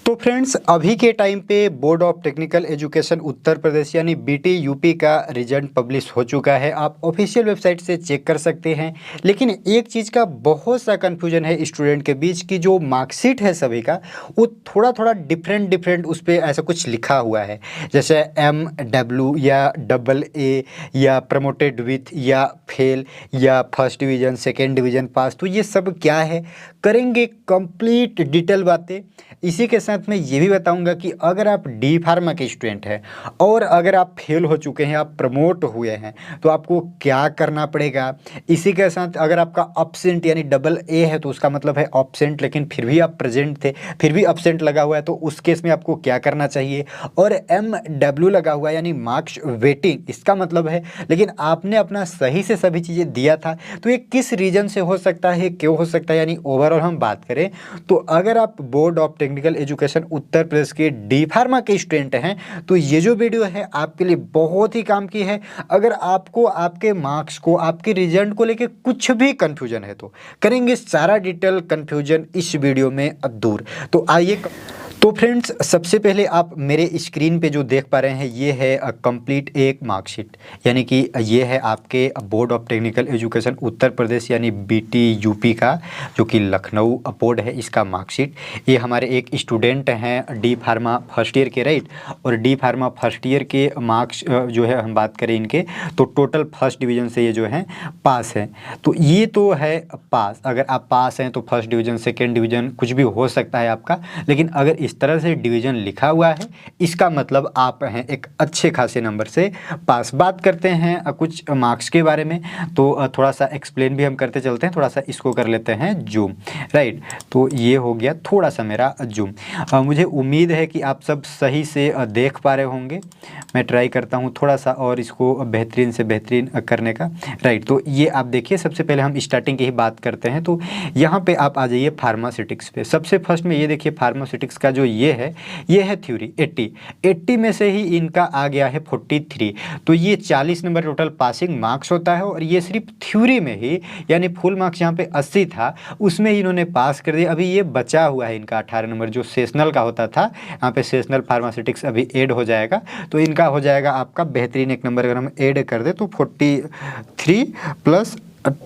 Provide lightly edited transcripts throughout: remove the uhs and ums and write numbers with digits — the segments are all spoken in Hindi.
तो फ्रेंड्स अभी के टाइम पे board of technical education Uttar Pradesh यानी बीटी यूपी का रिजल्ट पब्लिश हो चुका है। आप ऑफिशियल वेबसाइट से चेक कर सकते हैं। लेकिन एक चीज़ का बहुत सा कन्फ्यूजन है स्टूडेंट के बीच की जो मार्कशीट है सभी का वो थोड़ा थोड़ा डिफरेंट उस पर ऐसा कुछ लिखा हुआ है, जैसे MW या AA या प्रमोटेड विथ या फेल या फर्स्ट डिवीज़न सेकेंड डिवीज़न पास। तो ये सब क्या है, करेंगे कंप्लीट डिटेल बातें। इसी के साथ मैं ये भी बताऊंगा कि अगर आप डी फार्मा के स्टूडेंट हैं और अगर आप फेल हो चुके हैं, आप प्रमोट हुए हैं, तो आपको क्या करना पड़ेगा। इसी के साथ अगर आपका अब्सेंट यानी AA है तो उसका मतलब है अब्सेंट, लेकिन फिर भी आप प्रेजेंट थे, फिर भी अब्सेंट लगा हुआ है, तो उस केस में आपको क्या करना चाहिए। और MW लगा हुआ है यानी मार्क्स वेटिंग, इसका मतलब है लेकिन आपने अपना सही से सभी चीज़ें दिया था, तो ये किस रीजन से हो सकता है, क्यों हो सकता है। यानी ओवरऑल हम बात करें तो अगर आप board of technical education Uttar Pradesh के डी फार्मा के स्टूडेंट हैं तो ये जो वीडियो है आपके लिए बहुत ही काम की है। अगर आपको आपके मार्क्स को, आपके रिजल्ट को लेके कुछ भी कंफ्यूजन है तो करेंगे सारा डिटेल कंफ्यूजन इस वीडियो में दूर। तो आइए। तो फ्रेंड्स सबसे पहले आप मेरे स्क्रीन पे जो देख पा रहे हैं ये है कंप्लीट एक मार्कशीट, यानी कि ये है आपके board of technical education Uttar Pradesh यानी BT यूपी का, जो कि लखनऊ बोर्ड है, इसका मार्कशीट। ये हमारे एक स्टूडेंट हैं डी फार्मा फर्स्ट ईयर के, राइट। और डी फार्मा फर्स्ट ईयर के मार्क्स जो है हम बात करें इनके तो टोटल फर्स्ट डिवीज़न से ये जो है पास है। तो ये तो है पास, अगर आप पास हैं तो फर्स्ट डिवीज़न सेकेंड डिवीज़न कुछ भी हो सकता है आपका, लेकिन अगर इस तरह से डिवीज़न लिखा हुआ है इसका मतलब आप हैं एक अच्छे खासे नंबर से पास। बात करते हैं कुछ मार्क्स के बारे में, तो थोड़ा सा एक्सप्लेन भी हम करते चलते हैं। थोड़ा सा इसको कर लेते हैं जूम, राइट। तो ये हो गया थोड़ा सा मेरा जूम। मुझे उम्मीद है कि आप सब सही से देख पा रहे होंगे। मैं ट्राई करता हूँ थोड़ा सा और इसको बेहतरीन से बेहतरीन करने का, राइट। तो ये आप देखिए, सबसे पहले हम स्टार्टिंग की ही बात करते हैं। तो यहाँ पे आप आ जाइए फार्मास्यूटिक्स पे। सबसे फर्स्ट में ये देखिए फार्मास्यूटिक्स का जो ये है थ्योरी 80 में से ही इनका आ गया है 43। तो ये 40 नंबर टोटल पासिंग मार्क्स होता है, और ये सिर्फ थ्योरी में ही, यानी फुल मार्क्स यहाँ पे 80 था उसमें ही इन्होंने पास कर दिया। अभी ये बचा हुआ है इनका 18 नंबर जो सेशनल का होता था, यहाँ पे सेशनल फार्मास्यूटिक्स अभी ऐड हो जाएगा, तो इनका हो जाएगा आपका बेहतरीन एक नंबर। अगर हम ऐड कर दे तो 43 प्लस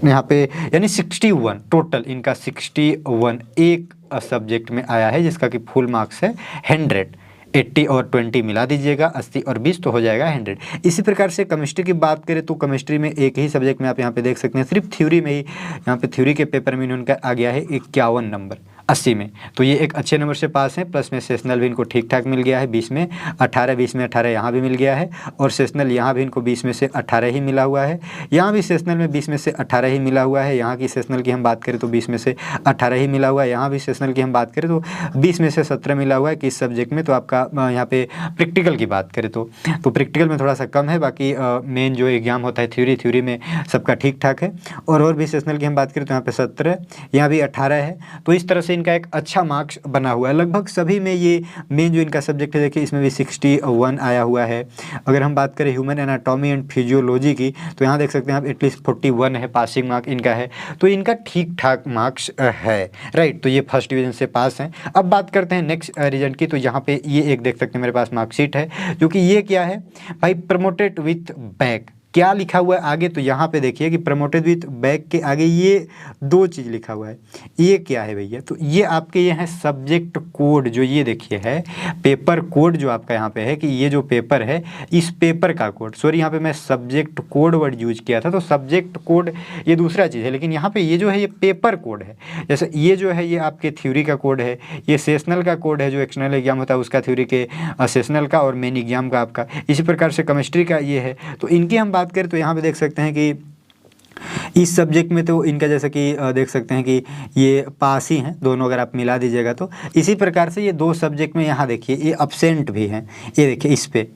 यहाँ पे यानी 61, टोटल इनका 61 एक सब्जेक्ट में आया है, जिसका कि फुल मार्क्स है 100। 80 और 20 मिला दीजिएगा, 80 और 20 तो हो जाएगा 100। इसी प्रकार से केमिस्ट्री की बात करें तो केमिस्ट्री में एक ही सब्जेक्ट में आप यहाँ पे देख सकते हैं, सिर्फ थ्योरी में ही, यहाँ पे थ्योरी के पेपर में इनका आ गया है 51 नंबर 80 में। तो ये एक अच्छे नंबर से पास है, प्लस में सेशनल भी इनको ठीक ठाक मिल गया है 20 में 18, 20 में 18 यहाँ भी मिल गया है, और सेशनल यहाँ भी इनको 20 में से 18 ही मिला हुआ है। यहाँ भी सेशनल में 20 में से 18 ही मिला हुआ है। यहाँ की सेशनल की हम बात करें तो 20 में से 18 ही मिला हुआ है। यहाँ भी सेशनल की हम बात करें तो 20 में से 17 मिला हुआ है किस सब्जेक्ट में। तो आपका यहाँ पे प्रैक्टिकल की बात करें तो प्रैक्टिकल में थोड़ा सा कम है, बाकी मेन जो एग्जाम होता है थ्योरी में सबका ठीक ठाक है। और भी सेशनल की हम बात करें तो यहाँ पे 17, यहाँ भी 18 है। तो इस तरह से इनका एक अच्छा मार्क्स बना हुआ है लगभग सभी में। ये मेन जो इनका सब्जेक्ट है देखिए, इसमें भी 61 आया हुआ है। अगर हम बात करें ह्यूमन एनाटॉमी एंड फिजियोलॉजी की तो यहाँ देख सकते हैं आप एटलीस्ट 41 है पासिंग मार्क इनका है, तो इनका ठीक ठाक मार्क्स है, राइट। तो ये फर्स्ट डिवीजन से पास हैं। अब बात करते हैं नेक्स्ट रिजल्ट की। तो यहाँ पे ये एक देख सकते हैं मेरे पास मार्कशीट है, जो कि ये क्या है भाई, प्रमोटेड विथ बैक। क्या लिखा हुआ है आगे, तो यहाँ पे देखिए कि प्रमोटेड विथ बैक के आगे ये दो चीज़ लिखा हुआ है। ये क्या है भैया, तो ये आपके ये है सब्जेक्ट कोड, जो ये देखिए है पेपर कोड जो आपका यहाँ पे है, कि ये जो पेपर है इस पेपर का कोड, सॉरी यहाँ पे मैं सब्जेक्ट कोड वर्ड यूज किया था, तो सब्जेक्ट कोड ये दूसरा चीज़ है, लेकिन यहाँ पे ये जो है ये पेपर कोड है। जैसे ये जो है ये आपके थ्योरी का कोड है, ये सेशनल का कोड है जो एक्सटर्नल एग्जाम होता है उसका, थ्योरी के सेशनल का, और मेन एग्जाम का आपका। इसी प्रकार से केमिस्ट्री का ये है। तो इनकी हम बात करें तो यहाँ पे देख सकते हैं कि इस सब्जेक्ट में तो इनका जैसा कि देख सकते हैं कि ये पास ही हैं दोनों, अगर आप मिला दीजिएगा तो। इसी प्रकार से ये दो सब्जेक्ट में यहाँ देखिए ये अब्सेंट भी हैं, ये देखिए इस पे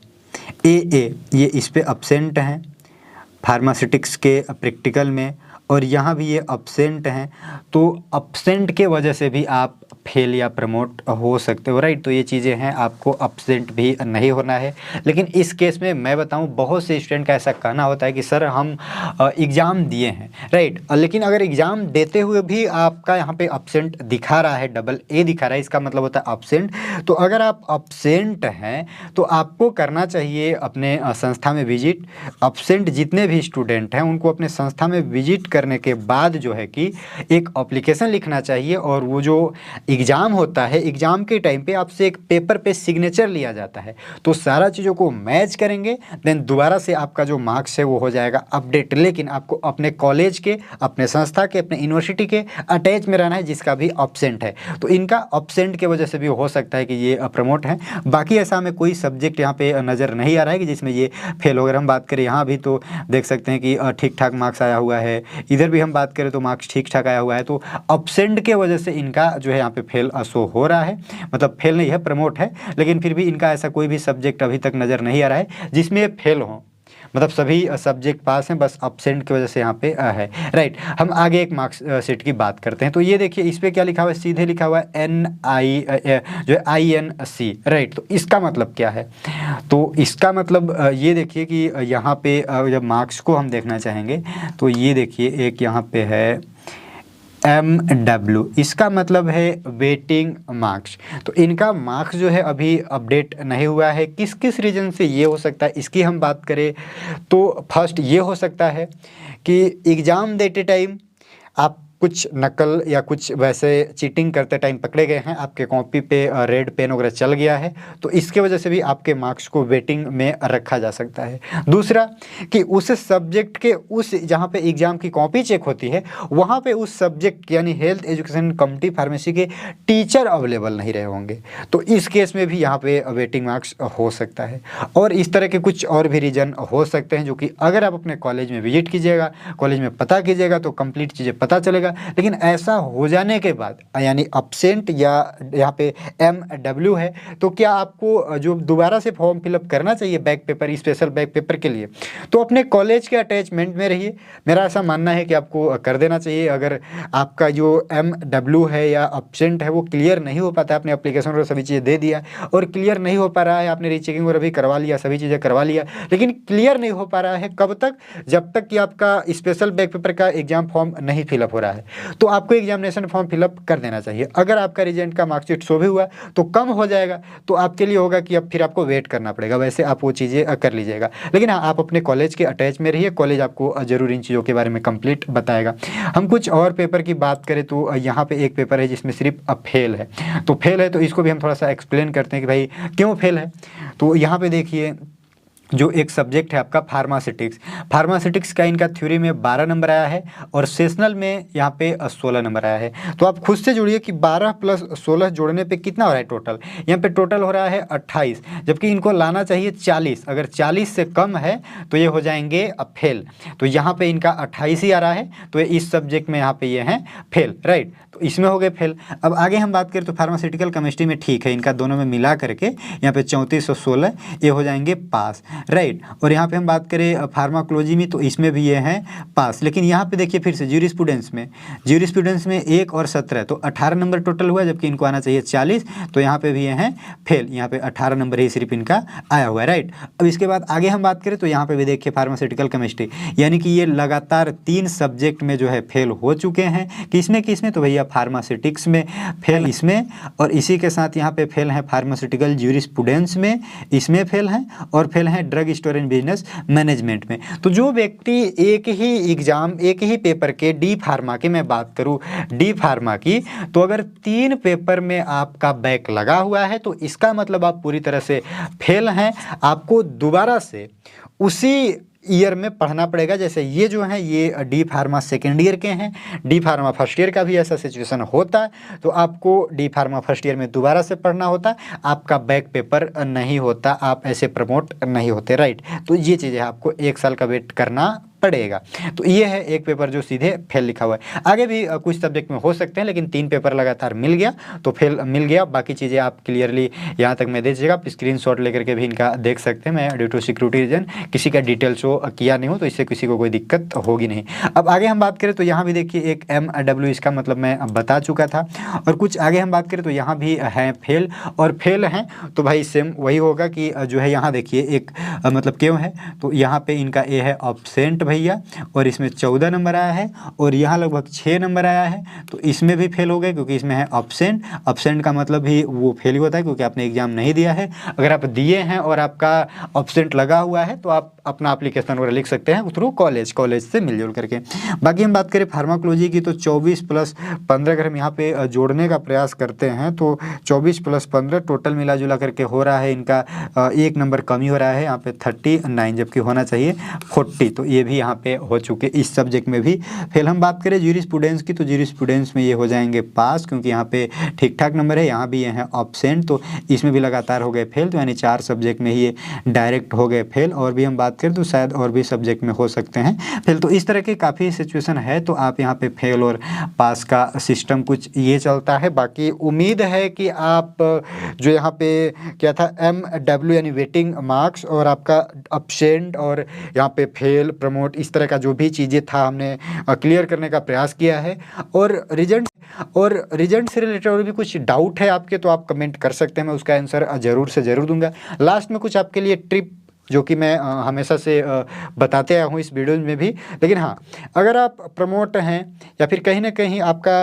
ये इस पे अब्सेंट हैं फार्मास्यूटिक्स के प्रैक्टिकल में, और यहाँ भी ये अब्सेंट हैं, तो अब्सेंट के वजह से भी आप फेल या प्रमोट हो सकते हो, राइट। तो ये चीज़ें हैं, आपको अब्सेंट भी नहीं होना है। लेकिन इस केस में मैं बताऊं, बहुत से स्टूडेंट का ऐसा कहना होता है कि सर हम एग्ज़ाम दिए हैं, राइट, लेकिन अगर एग्ज़ाम देते हुए भी आपका यहाँ पे अब्सेंट दिखा रहा है, डबल ए दिखा रहा है, इसका मतलब होता है अब्सेंट। तो अगर आप अब्सेंट हैं तो आपको करना चाहिए अपने संस्था में विजिट। अब्सेंट जितने भी स्टूडेंट हैं उनको अपने संस्था में विजिट करने के बाद जो है कि एक एप्लीकेशन लिखना चाहिए, और वो जो एग्ज़ाम होता है, एग्ज़ाम के टाइम पे आपसे एक पेपर पे सिग्नेचर लिया जाता है। तो सारा चीज़ों को मैच करेंगे, देन दोबारा से आपका जो मार्क्स है वो हो जाएगा अपडेट। लेकिन आपको अपने कॉलेज के, अपने संस्था के, अपने यूनिवर्सिटी के अटैच में रहना है, जिसका भी अब्सेंट है। तो इनका अब्सेंट की वजह से भी हो सकता है कि ये प्रमोट हैं। बाकी ऐसा हमें कोई सब्जेक्ट यहाँ पे नज़र नहीं आ रहा है कि जिसमें ये फेल हो। अगर हम बात करें यहाँ भी तो देख सकते हैं कि ठीक ठाक मार्क्स आया हुआ है, इधर भी हम बात करें तो मार्क्स ठीक ठाक आया हुआ है। तो अब्सेंट के वजह से इनका जो है यहाँ पे फेल शो हो रहा है, मतलब फेल नहीं है, प्रमोट है। लेकिन फिर भी इनका ऐसा कोई भी सब्जेक्ट अभी तक नज़र नहीं आ रहा है जिसमें ये फेल हो, मतलब सभी सब्जेक्ट पास हैं, बस अब्सेंट की वजह से यहाँ पे है, राइट। हम आगे एक मार्क्स शीट की बात करते हैं। तो ये देखिए, इस पे क्या लिखा हुआ है, सीधे लिखा हुआ है जो है INC, राइट। तो इसका मतलब क्या है, तो इसका मतलब ये देखिए कि यहाँ पे जब मार्क्स को हम देखना चाहेंगे तो ये देखिए, एक यहाँ पे है MW, इसका मतलब है वेटिंग मार्क्स। तो इनका मार्क्स जो है अभी अपडेट नहीं हुआ है। किस किस रीज़न से ये हो सकता है, इसकी हम बात करें तो फर्स्ट ये हो सकता है कि एग्ज़ाम देते टाइम आप कुछ नकल या कुछ वैसे चीटिंग करते टाइम पकड़े गए हैं, आपके कॉपी पे रेड पेन वगैरह चल गया है, तो इसके वजह से भी आपके मार्क्स को वेटिंग में रखा जा सकता है। दूसरा कि उस सब्जेक्ट के उस जहाँ पे एग्ज़ाम की कॉपी चेक होती है वहाँ पे उस सब्जेक्ट यानी हेल्थ एजुकेशन कम्युनिटी फार्मेसी के टीचर अवेलेबल नहीं रहे होंगे, तो इस केस में भी यहाँ पे वेटिंग मार्क्स हो सकता है। और इस तरह के कुछ और भी रीज़न हो सकते हैं जो कि अगर आप अपने कॉलेज में विजिट कीजिएगा, कॉलेज में पता कीजिएगा तो कंप्लीट चीज़ें पता चलेगा। लेकिन ऐसा हो जाने के बाद यानी अब्सेंट या यहाँ पे MW है, तो क्या आपको जो दोबारा से फॉर्म फिलअप करना चाहिए back paper, special back paper के लिए, तो अपने कॉलेज के अटैचमेंट में रहिए। मेरा ऐसा मानना है कि आपको कर देना चाहिए। अगर आपका जो MW है या अब्सेंट है वो क्लियर नहीं हो पाता, आपने एप्लीकेशन और सभी चीज़ें दे दिया और क्लियर नहीं हो पा रहा है, आपने रीचेकिंग और भी करवा लिया, सभी चीज़ें करवा लिया, लेकिन क्लियर नहीं हो पा रहा है, कब तक, जब तक कि आपका स्पेशल बैक पेपर का एग्ज़ाम फॉर्म नहीं फिलअप हो रहा है, तो आपको एग्जामिनेशन फॉर्म फिलअप कर देना चाहिए। अगर आपका रिजल्ट का मार्कशीट शो भी हुआ तो कम हो जाएगा, तो आपके लिए होगा कि अब फिर आपको वेट करना पड़ेगा, वैसे आप वो चीज़ें कर लीजिएगा। लेकिन हाँ, आप अपने कॉलेज के अटैच में रहिए, कॉलेज आपको ज़रूर इन चीज़ों के बारे में कंप्लीट बताएगा। हम कुछ और पेपर की बात करें तो यहाँ पे एक पेपर है जिसमें सिर्फ फेल है, तो फेल है तो इसको भी हम थोड़ा सा एक्सप्लेन करते हैं कि भाई क्यों फेल है। तो यहाँ पे देखिए, जो एक सब्जेक्ट है आपका फार्मास्यूटिक्स का इनका थ्योरी में 12 नंबर आया है और सेशनल में यहाँ पे 16 नंबर आया है। तो आप खुद से जोड़िए कि 12 + 16 जोड़ने पे कितना हो रहा है टोटल। यहाँ पे टोटल हो रहा है 28, जबकि इनको लाना चाहिए 40। अगर 40 से कम है तो ये हो जाएंगे फेल। तो यहाँ पे इनका 28 ही आ रहा है, तो इस सब्जेक्ट में यहाँ पे ये हैं फेल, राइट। तो इसमें हो गए फेल। अब आगे हम बात करें तो फार्मास्यूटिकल केमिस्ट्री में ठीक है, इनका दोनों में मिला करके यहाँ पे 34 और 16 ये हो जाएंगे पास, राइट। और यहाँ पे हम बात करें फार्माकोलॉजी में तो इसमें भी ये हैं पास। लेकिन यहाँ पे देखिए फिर से ज्यूरिस्प्रूडेंस में 1 और 17, तो 18 नंबर टोटल हुआ, जबकि इनको आना चाहिए 40, तो यहाँ पे भी ये हैं फेल। यहाँ पे 18 नंबर ही सिर्फ इनका आया हुआ है, राइट। अब इसके बाद आगे हम बात करें तो यहाँ पे भी देखिए फार्मास्यूटिकल केमिस्ट्री, यानी कि ये लगातार 3 सब्जेक्ट में जो है फेल हो चुके हैं। किसमें तो भैया फार्मास्यूटिक्स में फेल, इसमें, और इसी के साथ यहाँ पे फेल हैं फार्मास्यूटिकल ज्यूरिस्प्रूडेंस में, इसमें फेल हैं, और फेल हैं drug store and business management में। तो जो व्यक्ति एक ही पेपर के डी फार्मा की मैं बात करूं, डी फार्मा की, तो अगर 3 पेपर में आपका बैक लगा हुआ है तो इसका मतलब आप पूरी तरह से फेल हैं। आपको दोबारा से उसी ईयर में पढ़ना पड़ेगा। जैसे ये जो हैं ये डी फार्मा सेकेंड ईयर के हैं, डी फार्मा फर्स्ट ईयर का भी ऐसा सिचुएशन होता है, तो आपको डी फार्मा फर्स्ट ईयर में दोबारा से पढ़ना होता, आपका बैक पेपर नहीं होता, आप ऐसे प्रमोट नहीं होते, राइट। तो ये चीज़ें आपको 1 साल का वेट करना पड़ेगा। तो ये है एक पेपर जो सीधे फेल लिखा हुआ है। आगे भी कुछ सब्जेक्ट में हो सकते हैं, लेकिन 3 पेपर लगातार मिल गया तो फेल मिल गया। बाकी चीज़ें आप क्लियरली यहाँ तक मैं दे दीजिएगा, आप स्क्रीनशॉट लेकर के भी इनका देख सकते हैं। मैं ड्यू टू सिक्योरिटी रीजन किसी का डिटेल शो किया नहीं हूँ, तो इससे किसी को कोई दिक्कत होगी नहीं। अब आगे हम बात करें तो यहाँ भी देखिए एक MW, इसका मतलब मैं बता चुका था। और कुछ आगे हम बात करें तो यहाँ भी हैं फेल, और फेल हैं तो भाई सेम वही होगा कि जो है यहाँ देखिए एक मतलब क्यों है, तो यहाँ पे इनका ए है ऑब्सेंट भैया, और इसमें 14 नंबर आया है, और यहाँ लगभग 6 नंबर आया है, तो इसमें भी फेल हो गए क्योंकि इसमें है ऑब्सेंट। ऑब्सेंट का मतलब ही वो फेल ही होता है क्योंकि आपने एग्जाम नहीं दिया है। अगर आप दिए हैं और आपका ऑब्सेंट लगा हुआ है तो आप अपना एप्लीकेशन वगैरह लिख सकते हैं थ्रू कॉलेज से मिलजुल करके। बाकी हम बात करें फार्माकोलॉजी की तो 24 + 15 अगर हम यहाँ पे जोड़ने का प्रयास करते हैं तो 24 + 15 टोटल मिला जुला करके हो रहा है इनका 1 नंबर कम ही हो रहा है यहाँ पे 39, जबकि होना चाहिए 40। तो ये भी यहाँ पे हो चुके इस सब्जेक्ट में भी फेल। हम बात करें ज्यूरिस्प्रूडेंस की तो ज्यूरिस्प्रूडेंस में ये हो जाएंगे पास क्योंकि यहाँ पे ठीक ठाक नंबर है। यहाँ भी ये हैं ऑब्सेंट, तो इसमें भी लगातार हो गए फेल, तो यानी 4 सब्जेक्ट में ही ये डायरेक्ट हो गए फेल। और भी हम बात करें तो शायद और भी सब्जेक्ट में हो सकते हैं फेल। तो इस तरह के काफ़ी सिचुएशन है, तो आप यहाँ पे फेल और पास का सिस्टम कुछ ये चलता है। बाकी उम्मीद है कि आप जो यहाँ पे क्या था MW यानी वेटिंग मार्क्स और आपका अब्सेंट और यहाँ पे फेल प्रमोट, इस तरह का जो भी चीज़ें था हमने क्लियर करने का प्रयास किया है। और रिजल्ट से रिलेटेड और भी कुछ डाउट है आपके तो आप कमेंट कर सकते हैं, मैं उसका आंसर ज़रूर से ज़रूर दूंगा। लास्ट में कुछ आपके लिए ट्रिप जो कि मैं हमेशा से बताते आया हूँ इस वीडियो में भी। लेकिन हाँ, अगर आप प्रमोट हैं या फिर कहीं ना कहीं आपका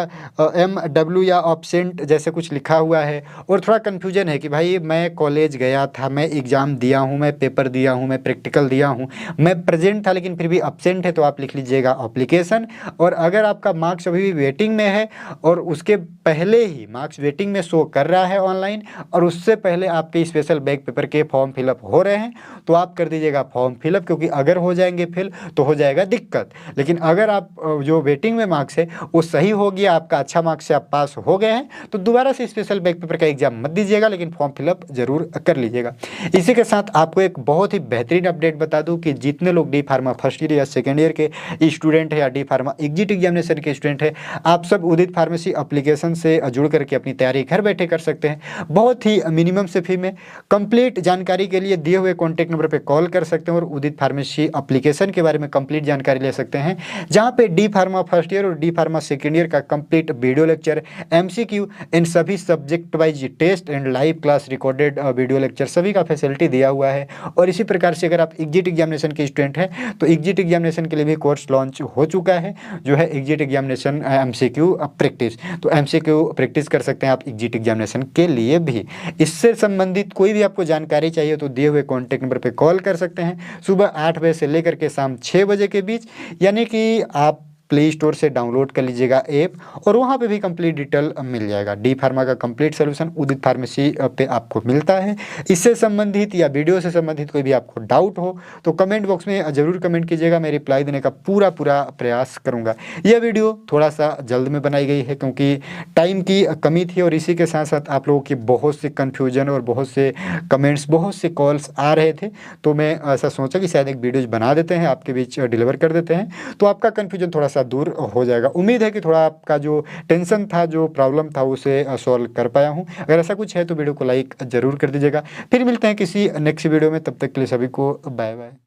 MW या ऑब्सेंट जैसे कुछ लिखा हुआ है और थोड़ा कन्फ्यूजन है कि भाई मैं कॉलेज गया था, मैं एग्ज़ाम दिया हूँ, मैं पेपर दिया हूँ, मैं प्रैक्टिकल दिया हूँ, मैं प्रेजेंट था लेकिन फिर भी अब्सेंट है, तो आप लिख लीजिएगा एप्लीकेशन। और अगर आपका मार्क्स अभी भी वेटिंग में है और उसके पहले ही मार्क्स वेटिंग में शो कर रहा है ऑनलाइन और उससे पहले आपके स्पेशल बैक पेपर के फॉर्म फिलअप हो रहे हैं, तो आप कर दीजिएगा फॉर्म फिलअप, क्योंकि अगर हो जाएंगे फेल तो हो जाएगा दिक्कत। लेकिन अगर आप जो वेटिंग में मार्क्स है वो सही हो गया, आपका अच्छा मार्क्स से आप पास हो गए हैं, तो दोबारा से स्पेशल बैक पेपर का एग्जाम मत दीजिएगा, लेकिन फॉर्म फिलअप जरूर कर लीजिएगा। इसी के साथ आपको एक बहुत ही बेहतरीन अपडेट बता दूं कि जितने लोग डी फार्मा फर्स्ट ईयर या सेकेंड ईयर के स्टूडेंट है या डी फार्मा एग्जिट एग्जामिनेशन के स्टूडेंट है, आप सब उदित फार्मेसी एप्लीकेशन से जुड़ करके अपनी तैयारी घर बैठे कर सकते हैं। बहुत ही मिनिमम से फी में कंप्लीट जानकारी के लिए दिए हुए कॉन्टैक्ट नंबर पर कॉल कर सकते हैं और उदित फार्मेसी एप्लीकेशन के बारे में कंप्लीट जानकारी ले सकते हैं, जहां पे डी फार्मा फर्स्ट ईयर और डी फार्मा सेकेंड ईयर का कंप्लीट वीडियो लेक्चर, MCQ इन सभी subject wise test and live class recorded video lecture सभी का फैसिलिटी दिया हुआ है। और इसी प्रकार से अगर आप एग्जिट एग्जामिनेशन के स्टूडेंट हैं तो एग्जिट एग्जामिनेशन के लिए भी कोर्स लॉन्च हो चुका है, जो है एग्जिट एग्जामिनेशन MCQ प्रैक्टिस। तो MCQ प्रैक्टिस कर सकते हैं आप एग्जिट एग्जामिनेशन के लिए भी। इससे संबंधित कोई भी आपको जानकारी चाहिए तो दिए हुए कॉन्टैक्ट नंबर पर कॉल कर सकते हैं सुबह 8 बजे से लेकर के शाम 6 बजे के बीच, यानी कि आप प्ले स्टोर से डाउनलोड कर लीजिएगा ऐप और वहाँ पे भी कंप्लीट डिटेल मिल जाएगा। डी फार्मा का कंप्लीट सोल्यूशन उदित फार्मेसी पे आपको मिलता है। इससे संबंधित या वीडियो से संबंधित कोई भी आपको डाउट हो तो कमेंट बॉक्स में ज़रूर कमेंट कीजिएगा, मैं रिप्लाई देने का पूरा प्रयास करूँगा। यह वीडियो थोड़ा सा जल्द में बनाई गई है क्योंकि टाइम की कमी थी और इसी के साथ साथ आप लोगों की बहुत से कन्फ्यूजन और बहुत से कमेंट्स, बहुत से कॉल्स आ रहे थे, तो मैं ऐसा सोचा कि शायद एक वीडियोज बना देते हैं, आपके बीच डिलीवर कर देते हैं, तो आपका कन्फ्यूजन थोड़ा सा दूर हो जाएगा। उम्मीद है कि थोड़ा आपका जो टेंशन था, जो प्रॉब्लम था, उसे सॉल्व कर पाया हूं। अगर ऐसा कुछ है तो वीडियो को लाइक जरूर कर दीजिएगा। फिर मिलते हैं किसी नेक्स्ट वीडियो में, तब तक के लिए सभी को बाय बाय।